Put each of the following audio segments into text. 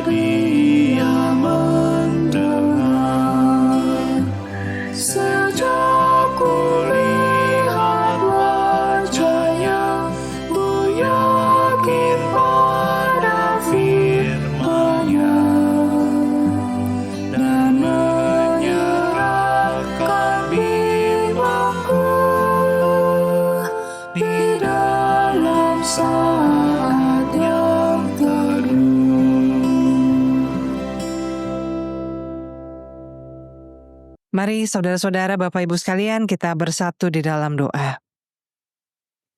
dia mendengar. Sejak kulihat wajahnya, ku yakin pada firman-Nya dan menyerahkan bimbangku di dalam saat yang teduh. Mari saudara-saudara, Bapak Ibu sekalian, kita bersatu di dalam doa.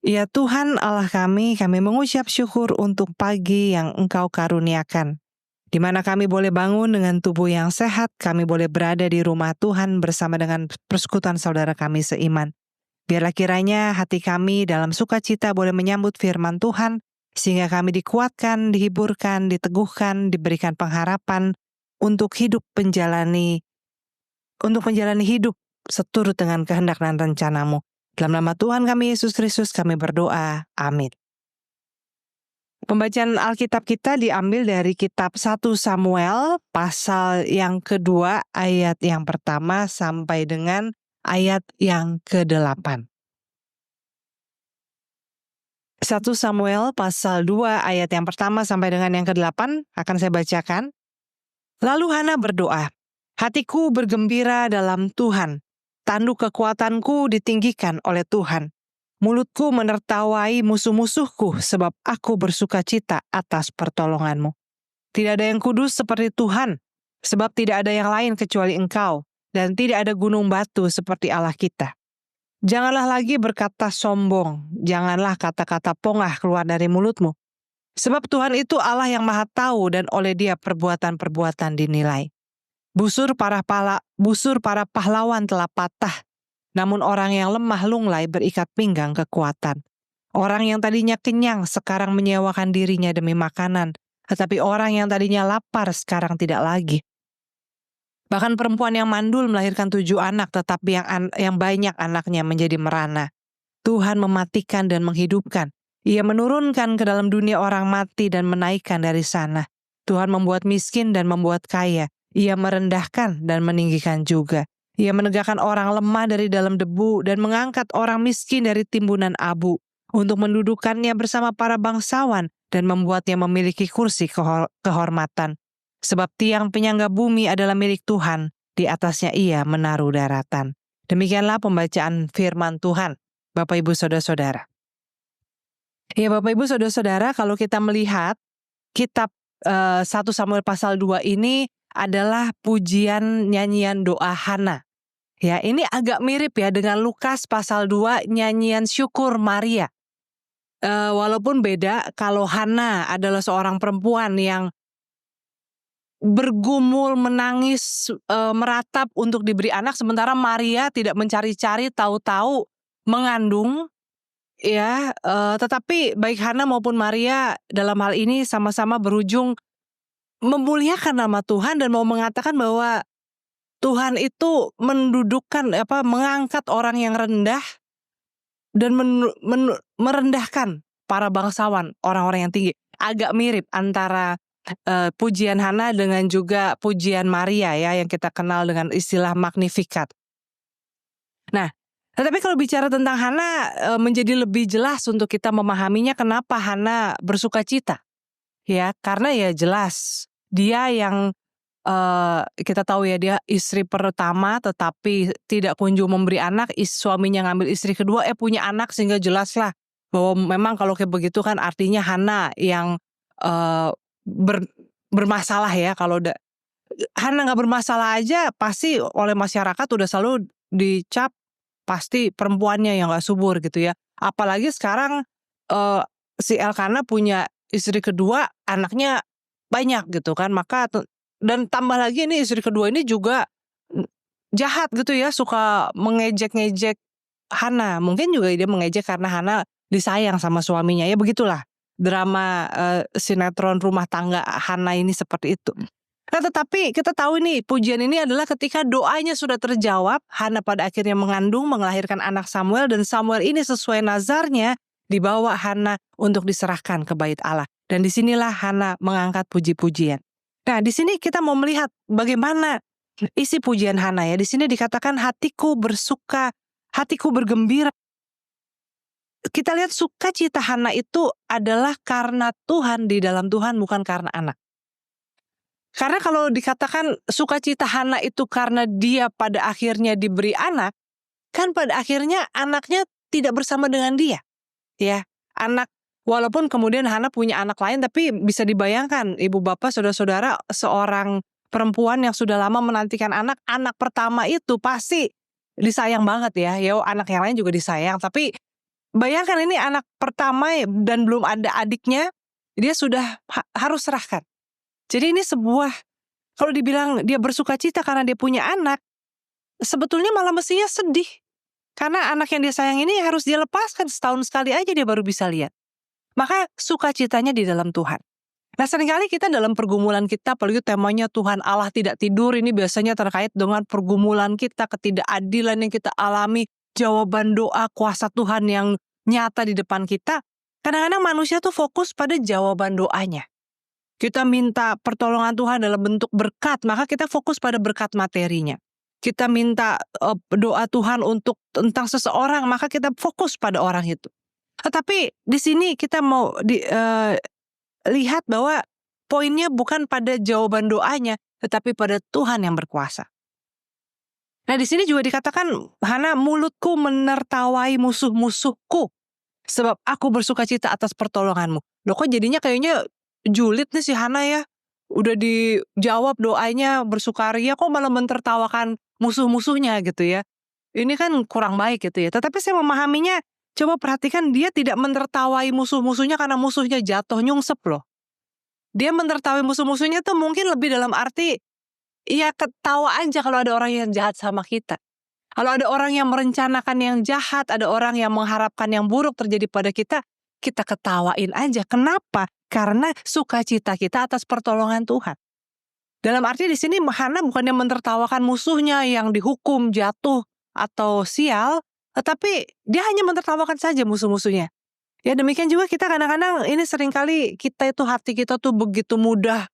Ya Tuhan Allah kami mengucap syukur untuk pagi yang Engkau karuniakan, di mana kami boleh bangun dengan tubuh yang sehat, kami boleh berada di rumah Tuhan bersama dengan persekutuan saudara kami seiman. Biarlah kiranya hati kami dalam sukacita boleh menyambut firman Tuhan, sehingga kami dikuatkan, dihiburkan, diteguhkan, diberikan pengharapan untuk menjalani hidup seturut dengan kehendak dan rencana-Mu. Dalam nama Tuhan kami Yesus Kristus kami berdoa. Amin. Pembacaan Alkitab kita diambil dari kitab 1 Samuel pasal yang kedua ayat yang pertama sampai dengan ayat yang ke-8. 1 Samuel pasal 2 ayat yang pertama sampai dengan yang ke-8 akan saya bacakan. Lalu Hana berdoa, hatiku bergembira dalam Tuhan, tanduk kekuatanku ditinggikan oleh Tuhan. Mulutku menertawai musuh-musuhku sebab aku bersukacita atas pertolongan-Mu. Tidak ada yang kudus seperti Tuhan, sebab tidak ada yang lain kecuali Engkau, dan tidak ada gunung batu seperti Allah kita. Janganlah lagi berkata sombong, janganlah kata-kata pongah keluar dari mulut-Mu. Sebab Tuhan itu Allah yang maha tahu dan oleh Dia perbuatan-perbuatan dinilai. Busur para pahlawan telah patah, namun orang yang lemah lunglai berikat pinggang kekuatan. Orang yang tadinya kenyang sekarang menyewakan dirinya demi makanan, tetapi orang yang tadinya lapar sekarang tidak lagi. Bahkan perempuan yang mandul melahirkan 7 anak, tetapi yang banyak anaknya menjadi merana. Tuhan mematikan dan menghidupkan. Ia menurunkan ke dalam dunia orang mati dan menaikkan dari sana. Tuhan membuat miskin dan membuat kaya. Ia merendahkan dan meninggikan juga. Ia menegakkan orang lemah dari dalam debu dan mengangkat orang miskin dari timbunan abu untuk mendudukannya bersama para bangsawan dan membuatnya memiliki kursi kehormatan. Sebab tiang penyangga bumi adalah milik Tuhan, di atasnya Ia menaruh daratan. Demikianlah pembacaan firman Tuhan, Bapak Ibu Saudara-saudara. Ya Bapak Ibu Saudara-saudara, kalau kita melihat kitab 1 Samuel pasal 2 ini adalah pujian nyanyian doa Hana. Ya, ini agak mirip ya dengan Lukas pasal 2 nyanyian syukur Maria. Walaupun beda, kalau Hana adalah seorang perempuan yang bergumul, menangis, meratap untuk diberi anak, sementara Maria tidak mencari-cari, tahu-tahu mengandung. Ya, tetapi baik Hana maupun Maria dalam hal ini sama-sama berujung memuliakan nama Tuhan dan mau mengatakan bahwa Tuhan itu mengangkat orang yang rendah dan merendahkan para bangsawan, orang-orang yang tinggi. Agak mirip antara pujian Hana dengan juga pujian Maria ya, yang kita kenal dengan istilah Magnificat. Nah, tetapi kalau bicara tentang Hana menjadi lebih jelas untuk kita memahaminya kenapa Hana bersukacita. Ya, karena ya jelas dia yang kita tahu ya, dia istri pertama tetapi tidak kunjung memberi anak, suaminya ngambil istri kedua, punya anak, sehingga jelaslah bahwa memang kalau kayak begitu kan artinya Hana yang bermasalah ya. Kalau Hana nggak bermasalah aja pasti oleh masyarakat udah selalu dicap pasti perempuannya yang nggak subur gitu ya. Apalagi sekarang si Elkana punya istri kedua, anaknya banyak gitu kan, maka dan tambah lagi ini istri kedua ini juga jahat gitu ya, suka mengejek-ngejek Hana. Mungkin juga dia mengejek karena Hana disayang sama suaminya. Ya begitulah drama sinetron rumah tangga Hana ini seperti itu. Nah, tetapi kita tahu nih pujian ini adalah ketika doanya sudah terjawab, Hana pada akhirnya mengandung, melahirkan anak Samuel, dan Samuel ini sesuai nazarnya dibawa Hana untuk diserahkan ke bait Allah. Dan disinilah Hana mengangkat puji-pujian. Nah, di sini kita mau melihat bagaimana isi pujian Hana ya. Di sini dikatakan hatiku bersuka, hatiku bergembira. Kita lihat sukacita Hana itu adalah karena Tuhan, di dalam Tuhan, bukan karena anak. Karena kalau dikatakan sukacita Hana itu karena dia pada akhirnya diberi anak, kan pada akhirnya anaknya tidak bersama dengan dia. Ya, anak, walaupun kemudian Hana punya anak lain, tapi bisa dibayangkan ibu bapak saudara-saudara, seorang perempuan yang sudah lama menantikan anak pertama itu pasti disayang banget ya. Ya, anak yang lain juga disayang, tapi bayangkan ini anak pertama dan belum ada adiknya, dia sudah harus serahkan. Jadi ini sebuah, kalau dibilang dia bersukacita karena dia punya anak, sebetulnya malah mestinya sedih. Karena anak yang dia sayang ini harus dia lepaskan, setahun sekali aja dia baru bisa lihat. Maka sukacitanya di dalam Tuhan. Nah, seringkali kita dalam pergumulan kita, apalagi temanya Tuhan Allah tidak tidur, ini biasanya terkait dengan pergumulan kita, ketidakadilan yang kita alami, jawaban doa, kuasa Tuhan yang nyata di depan kita. Kadang-kadang manusia tuh fokus pada jawaban doanya. Kita minta pertolongan Tuhan dalam bentuk berkat, maka kita fokus pada berkat materinya. Kita minta doa Tuhan untuk tentang seseorang, maka kita fokus pada orang itu. Tetapi di sini kita mau lihat bahwa poinnya bukan pada jawaban doanya, tetapi pada Tuhan yang berkuasa. Nah, di sini juga dikatakan, Hana, mulutku menertawai musuh-musuhku, sebab aku bersukacita atas pertolonganmu. Loh, kok jadinya kayaknya julid nih si Hana ya. Udah dijawab doanya, bersukaria, kok malah mentertawakan musuh-musuhnya gitu ya. Ini kan kurang baik gitu ya. Tetapi saya memahaminya, coba perhatikan, dia tidak mentertawai musuh-musuhnya karena musuhnya jatuh nyungsep loh. Dia mentertawai musuh-musuhnya tuh mungkin lebih dalam arti, ya ketawa aja kalau ada orang yang jahat sama kita. Kalau ada orang yang merencanakan yang jahat, ada orang yang mengharapkan yang buruk terjadi pada kita, kita ketawain aja. Kenapa? Karena sukacita kita atas pertolongan Tuhan. Dalam arti di sini Hana bukannya mentertawakan musuhnya yang dihukum, jatuh, atau sial, tetapi dia hanya mentertawakan saja musuh-musuhnya. Ya, demikian juga kita kadang-kadang ini seringkali kita itu, hati kita tuh begitu mudah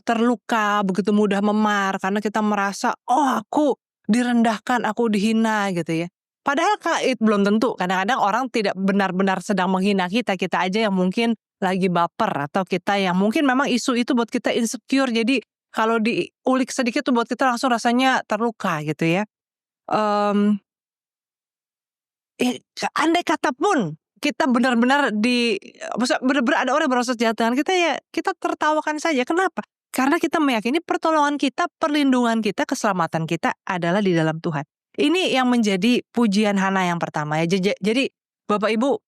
terluka, begitu mudah memar, karena kita merasa, oh aku direndahkan, aku dihina gitu ya. Padahal belum tentu, kadang-kadang orang tidak benar-benar sedang menghina kita, kita aja yang mungkin lagi baper, atau kita yang mungkin memang isu itu buat kita insecure, jadi kalau diulik sedikit tuh buat kita langsung rasanya terluka gitu ya. Andai kata pun kita benar-benar benar-benar ada orang berasa jahat dengan kita, ya kita tertawakan saja. Kenapa? Karena kita meyakini pertolongan kita, perlindungan kita, keselamatan kita adalah di dalam Tuhan. Ini yang menjadi pujian Hana yang pertama ya. Jadi Bapak Ibu,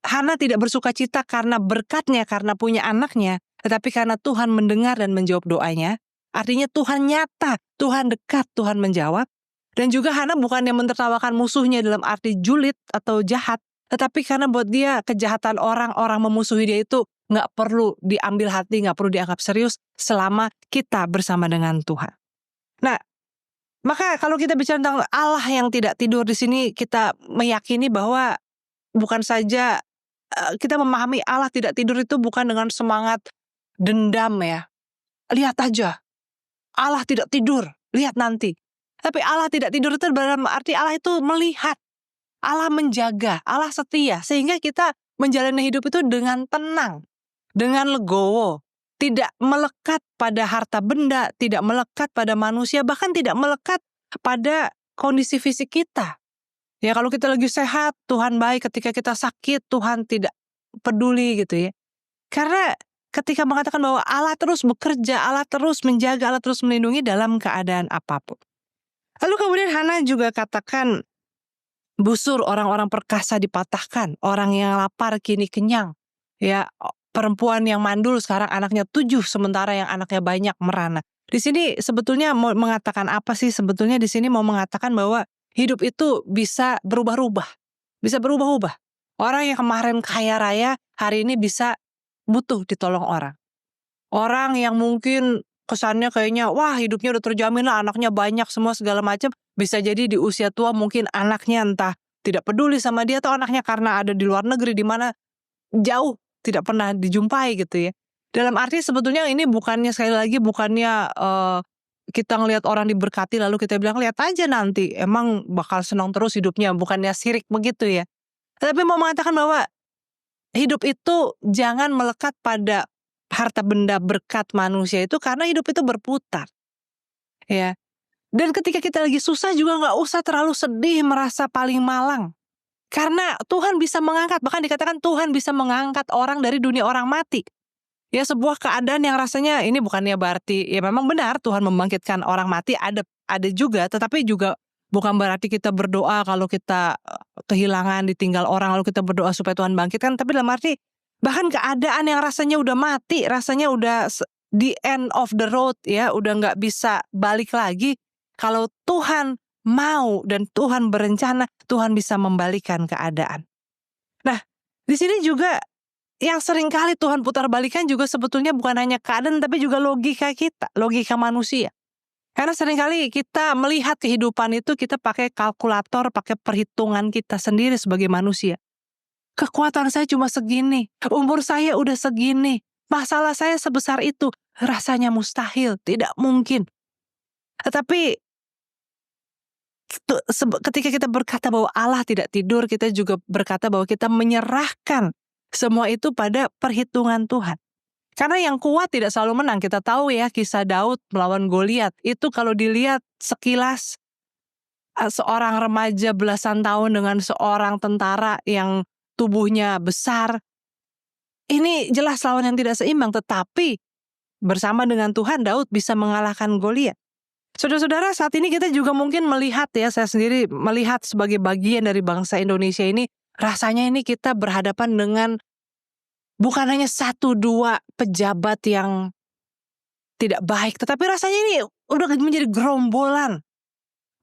Hana tidak bersukacita karena berkatnya, karena punya anaknya, tetapi karena Tuhan mendengar dan menjawab doanya. Artinya Tuhan nyata, Tuhan dekat, Tuhan menjawab. Dan juga Hana bukan yang mentertawakan musuhnya dalam arti julid atau jahat, tetapi karena buat dia kejahatan orang memusuhi dia itu nggak perlu diambil hati, nggak perlu dianggap serius selama kita bersama dengan Tuhan. Nah, maka kalau kita bicara tentang Allah yang tidak tidur di sini, kita meyakini bahwa bukan saja kita memahami Allah tidak tidur itu bukan dengan semangat dendam ya. Lihat aja, Allah tidak tidur, lihat nanti. Tapi Allah tidak tidur itu dalam arti Allah itu melihat, Allah menjaga, Allah setia. Sehingga kita menjalani hidup itu dengan tenang, dengan legowo. Tidak melekat pada harta benda, tidak melekat pada manusia, bahkan tidak melekat pada kondisi fisik kita. Ya, kalau kita lagi sehat, Tuhan baik. Ketika kita sakit, Tuhan tidak peduli gitu ya. Karena ketika mengatakan bahwa Allah terus bekerja, Allah terus menjaga, Allah terus melindungi dalam keadaan apapun. Lalu kemudian Hana juga katakan, busur orang-orang perkasa dipatahkan, orang yang lapar kini kenyang. Ya, perempuan yang mandul sekarang anaknya 7, sementara yang anaknya banyak merana. Di sini sebetulnya mau mengatakan apa sih? Sebetulnya di sini mau mengatakan bahwa hidup itu bisa berubah-ubah. Bisa berubah-ubah. Orang yang kemarin kaya raya, hari ini bisa butuh ditolong orang. Orang yang mungkin kesannya kayaknya, wah hidupnya udah terjamin lah, anaknya banyak semua segala macam, bisa jadi di usia tua mungkin anaknya entah tidak peduli sama dia, atau anaknya karena ada di luar negeri di mana jauh tidak pernah dijumpai gitu ya. Dalam arti sebetulnya ini bukannya, sekali lagi, bukannya kita ngelihat orang diberkati lalu kita bilang, "Lihat aja nanti, emang bakal senang terus hidupnya," bukannya sirik begitu ya. Tapi mau mengatakan bahwa hidup itu jangan melekat pada harta benda berkat manusia itu, karena hidup itu berputar, ya. Dan ketika kita lagi susah juga nggak usah terlalu sedih, merasa paling malang. Karena Tuhan bisa mengangkat, bahkan dikatakan Tuhan bisa mengangkat orang dari dunia orang mati. Ya, sebuah keadaan yang rasanya ini bukannya berarti, ya memang benar Tuhan membangkitkan orang mati, ada juga, tetapi juga bukan berarti kita berdoa kalau kita kehilangan, ditinggal orang lalu kita berdoa supaya Tuhan bangkitkan, tapi dalam arti bahkan keadaan yang rasanya udah mati, rasanya udah the end of the road ya, udah nggak bisa balik lagi. Kalau Tuhan mau dan Tuhan berencana, Tuhan bisa membalikan keadaan. Nah, di sini juga yang seringkali Tuhan putar balikan juga sebetulnya bukan hanya keadaan, tapi juga logika kita, logika manusia. Karena seringkali kita melihat kehidupan itu kita pakai kalkulator, pakai perhitungan kita sendiri sebagai manusia. Kekuatan saya cuma segini, umur saya udah segini, masalah saya sebesar itu, rasanya mustahil, tidak mungkin. Tetapi ketika kita berkata bahwa Allah tidak tidur, kita juga berkata bahwa kita menyerahkan semua itu pada perhitungan Tuhan. Karena yang kuat tidak selalu menang. Kita tahu ya kisah Daud melawan Goliat. Itu kalau dilihat sekilas, seorang remaja belasan tahun dengan seorang tentara yang tubuhnya besar. Ini jelas lawan yang tidak seimbang. Tetapi bersama dengan Tuhan, Daud bisa mengalahkan Goliat. Saudara-saudara, saat ini kita juga mungkin melihat ya, saya sendiri melihat sebagai bagian dari bangsa Indonesia ini, rasanya ini kita berhadapan dengan bukan hanya 1-2 pejabat yang tidak baik, tetapi rasanya ini udah menjadi gerombolan.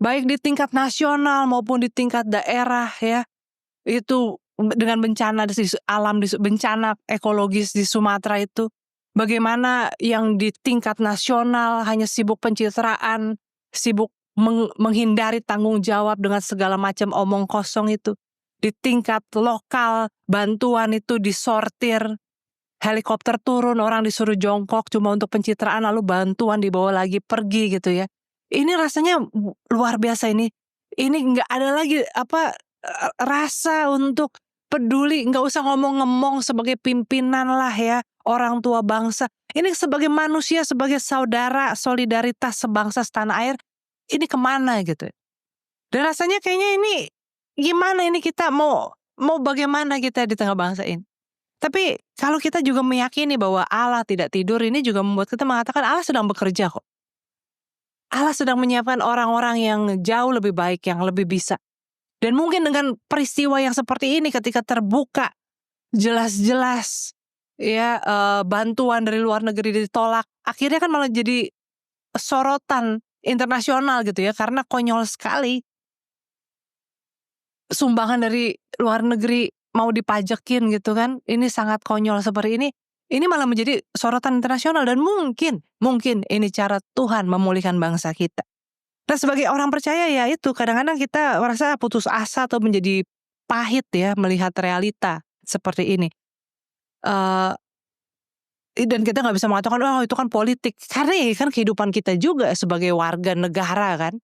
Baik di tingkat nasional maupun di tingkat daerah ya. Itu dengan bencana di alam, bencana ekologis di Sumatera itu. Bagaimana yang di tingkat nasional hanya sibuk pencitraan, sibuk menghindari tanggung jawab dengan segala macam omong kosong itu. Di tingkat lokal, bantuan itu disortir, helikopter turun, orang disuruh jongkok cuma untuk pencitraan, lalu bantuan dibawa lagi pergi gitu ya. Ini rasanya luar biasa ini. Ini nggak ada lagi rasa untuk peduli, nggak usah ngomong-ngomong sebagai pimpinan lah ya, orang tua bangsa. Ini sebagai manusia, sebagai saudara, solidaritas sebangsa setanah air, ini kemana gitu. Dan rasanya kayaknya ini gimana ini, kita mau bagaimana kita di tengah bangsa ini. Tapi kalau kita juga meyakini bahwa Allah tidak tidur, ini juga membuat kita mengatakan Allah sedang bekerja kok. Allah sedang menyiapkan orang-orang yang jauh lebih baik, yang lebih bisa. Dan mungkin dengan peristiwa yang seperti ini, ketika terbuka jelas-jelas ya bantuan dari luar negeri ditolak, akhirnya kan malah jadi sorotan internasional gitu ya, karena konyol sekali sumbangan dari luar negeri mau dipajakin gitu kan. Ini sangat konyol seperti ini. Ini malah menjadi sorotan internasional, dan mungkin ini cara Tuhan memulihkan bangsa kita. Nah, sebagai orang percaya ya itu, kadang-kadang kita merasa putus asa atau menjadi pahit ya melihat realita seperti ini. Dan kita nggak bisa mengatakan, oh itu kan politik. Karena ya kan kehidupan kita juga sebagai warga negara kan.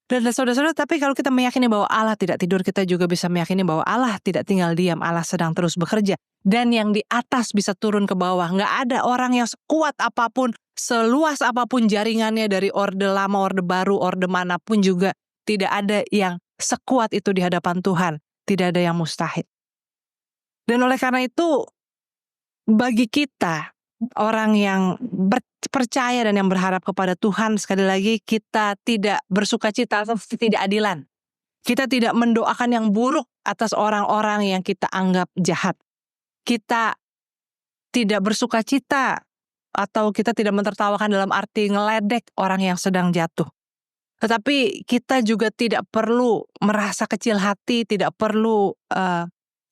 Dan saudara-saudara, tapi kalau kita meyakini bahwa Allah tidak tidur, kita juga bisa meyakini bahwa Allah tidak tinggal diam, Allah sedang terus bekerja. Dan yang di atas bisa turun ke bawah. Nggak ada orang yang sekuat apapun, seluas apapun jaringannya, dari orde lama, orde baru, orde manapun juga, tidak ada yang sekuat itu di hadapan Tuhan. Tidak ada yang mustahil. Dan oleh karena itu, bagi kita, orang yang percaya dan yang berharap kepada Tuhan, sekali lagi kita tidak bersukacita atas ketidakadilan. Kita tidak mendoakan yang buruk atas orang-orang yang kita anggap jahat. Kita tidak bersukacita atau kita tidak mentertawakan dalam arti ngeledek orang yang sedang jatuh. Tetapi kita juga tidak perlu merasa kecil hati, tidak perlu,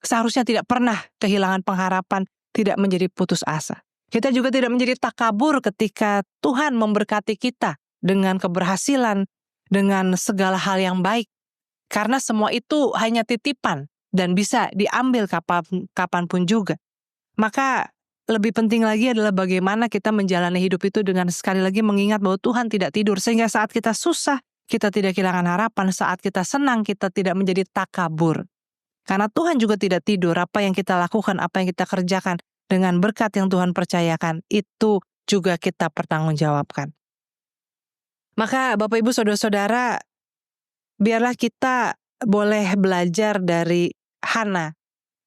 seharusnya tidak pernah kehilangan pengharapan, tidak menjadi putus asa. Kita juga tidak menjadi takabur ketika Tuhan memberkati kita dengan keberhasilan, dengan segala hal yang baik. Karena semua itu hanya titipan dan bisa diambil kapanpun juga. Maka lebih penting lagi adalah bagaimana kita menjalani hidup itu dengan sekali lagi mengingat bahwa Tuhan tidak tidur. Sehingga saat kita susah, kita tidak kehilangan harapan. Saat kita senang, kita tidak menjadi takabur. Karena Tuhan juga tidak tidur. Apa yang kita lakukan, apa yang kita kerjakan dengan berkat yang Tuhan percayakan, itu juga kita pertanggungjawabkan. Maka Bapak Ibu Saudara-saudara, biarlah kita boleh belajar dari Hana,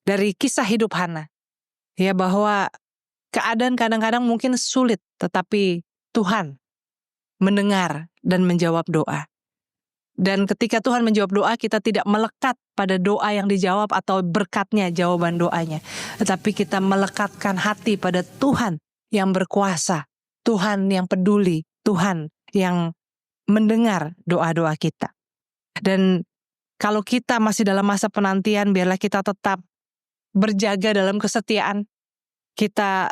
dari kisah hidup Hana. Ya, bahwa keadaan kadang-kadang mungkin sulit, tetapi Tuhan mendengar dan menjawab doa. Dan ketika Tuhan menjawab doa, kita tidak melekat pada doa yang dijawab atau berkatnya jawaban doanya. Tetapi kita melekatkan hati pada Tuhan yang berkuasa, Tuhan yang peduli, Tuhan yang mendengar doa-doa kita. Dan kalau kita masih dalam masa penantian, biarlah kita tetap berjaga dalam kesetiaan. Kita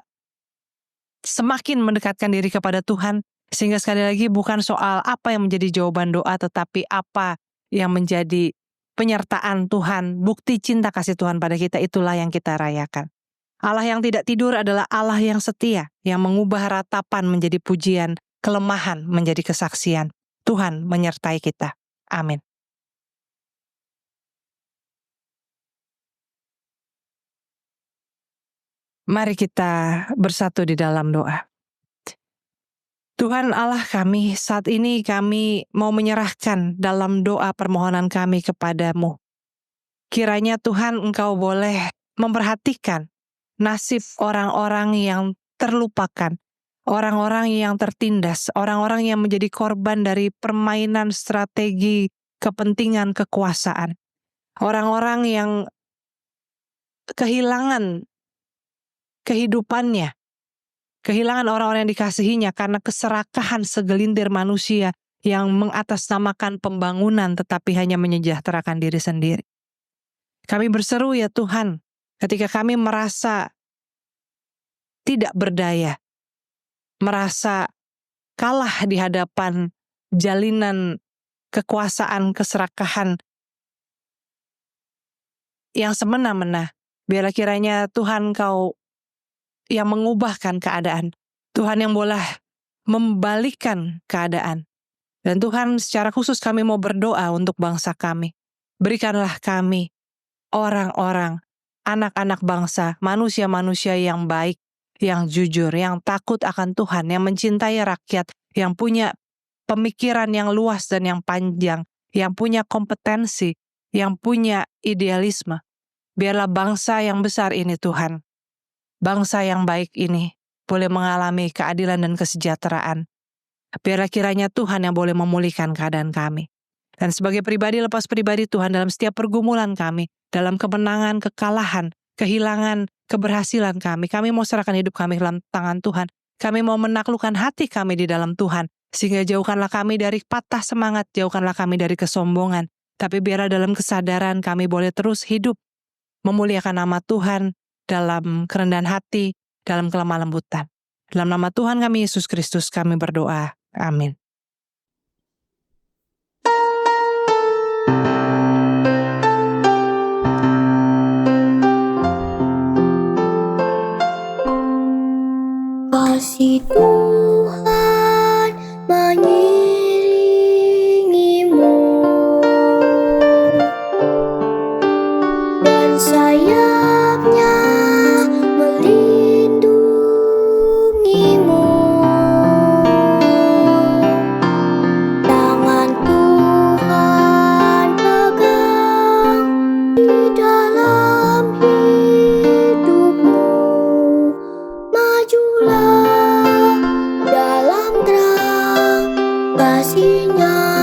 semakin mendekatkan diri kepada Tuhan, sehingga sekali lagi bukan soal apa yang menjadi jawaban doa, tetapi apa yang menjadi penyertaan Tuhan, bukti cinta kasih Tuhan pada kita, itulah yang kita rayakan. Allah yang tidak tidur adalah Allah yang setia, yang mengubah ratapan menjadi pujian, kelemahan menjadi kesaksian. Tuhan menyertai kita. Amin. Mari kita bersatu di dalam doa. Tuhan Allah kami, saat ini kami mau menyerahkan dalam doa permohonan kami kepadamu. Kiranya Tuhan Engkau boleh memperhatikan nasib orang-orang yang terlupakan, orang-orang yang tertindas, orang-orang yang menjadi korban dari permainan strategi kepentingan kekuasaan, orang-orang yang kehilangan kehidupannya, kehilangan orang-orang yang dikasihinya karena keserakahan segelintir manusia yang mengatasnamakan pembangunan tetapi hanya menyejahterakan diri sendiri. Kami berseru ya Tuhan, ketika kami merasa tidak berdaya, merasa kalah di hadapan jalinan kekuasaan, keserakahan yang semena-mena, biarlah kiranya Tuhan Kau yang mengubahkan keadaan. Tuhan yang boleh membalikkan keadaan. Dan Tuhan, secara khusus kami mau berdoa untuk bangsa kami. Berikanlah kami orang-orang, anak-anak bangsa, manusia-manusia yang baik, yang jujur, yang takut akan Tuhan, yang mencintai rakyat, yang punya pemikiran yang luas dan yang panjang, yang punya kompetensi, yang punya idealisme. Biarlah bangsa yang besar ini Tuhan, bangsa yang baik ini boleh mengalami keadilan dan kesejahteraan. Biarlah kiranya Tuhan yang boleh memulihkan keadaan kami. Dan sebagai pribadi lepas pribadi Tuhan, dalam setiap pergumulan kami, dalam kemenangan, kekalahan, kehilangan, keberhasilan kami mau serahkan hidup kami dalam tangan Tuhan. Kami mau menaklukkan hati kami di dalam Tuhan. Sehingga jauhkanlah kami dari patah semangat, jauhkanlah kami dari kesombongan. Tapi biarlah dalam kesadaran kami boleh terus hidup, memuliakan nama Tuhan, dalam kerendahan hati, dalam kelemah lembutan. Dalam nama Tuhan kami Yesus Kristus kami berdoa. Amin. Kasih Tuhan mengiringimu dan sayapnya melindungimu. Tangan Tuhan pegang di dalam hidupmu. Majulah dalam terang kasih-Nya.